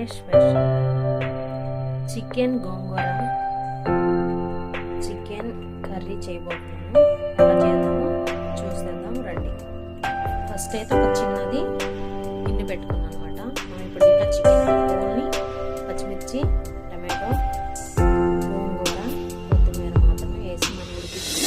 Sunday special chicken గోంగూర chicken curry చేయబోతున్నాను. ఎలా చేద్దామో చూసేద్దాం రండి. ఫస్ట్ అయితే ఒక చిన్నది గిన్నె పెట్టుకున్నాను అనమాట. మనం ఇప్పుడు దీంట్లో చికెన్ ఓన్లీ పచ్చిమిర్చి, టమాటో, గోంగూర, కొత్తిమీర మాత్రమే వేసి మనం ఉడికించి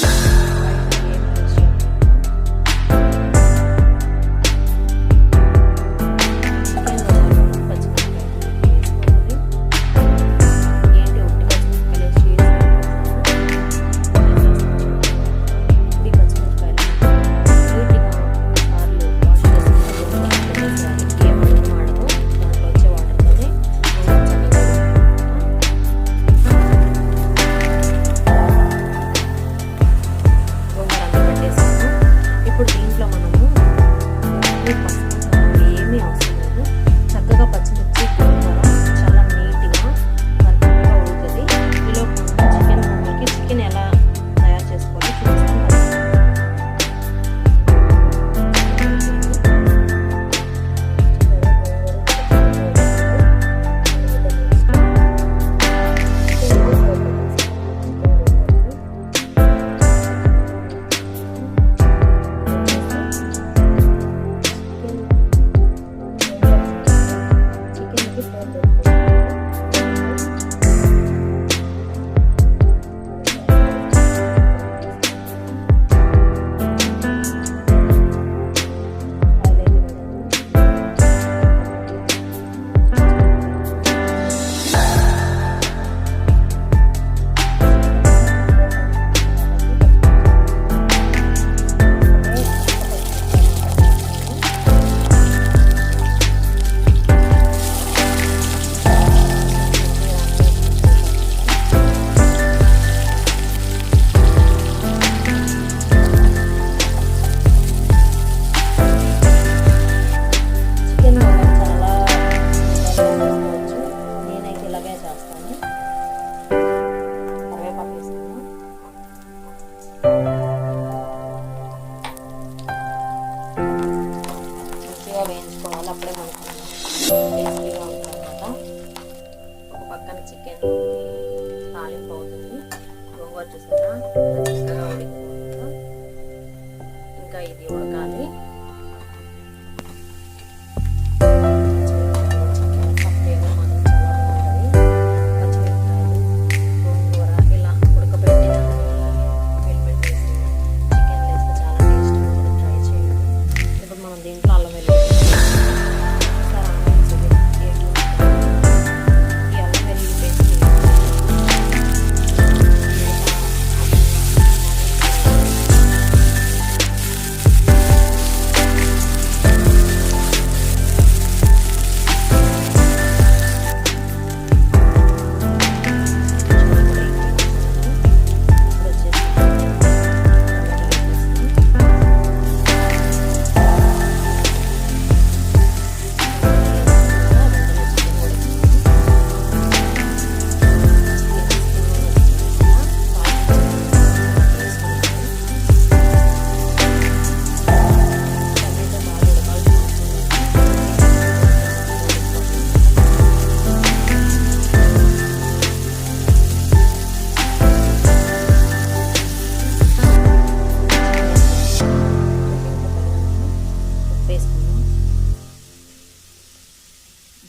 వేయించుకోవాలి. అప్పుడే మనకు టేస్టీగా ఉంటుంది అన్నమాట. ఒక పక్కన చికెన్ తాలింపు అవుతుంది. గోంగూర చూసారా చక్కగా ఉడికిపోతుందో. ఇంకా ఇది ఉడకాలి.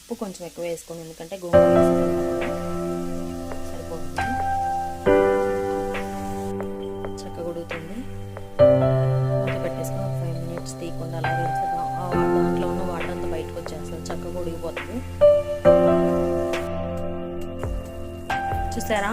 ఉప్పు కొంచెం ఎక్కువ వేసుకోండి, ఎందుకంటే గోంగూర సరిపోతుంది. చక్కగా ఉడుకుతుంది. మూత పెట్టేసుకొని ఒక 5 minutes తీయకుండా అలా వేసేద్దాం. దాంట్లో ఉన్న వాటర్ అంతా బయటకు వచ్చేస్తుంది, చక్కగా ఉడికిపోతుంది. చూసారా?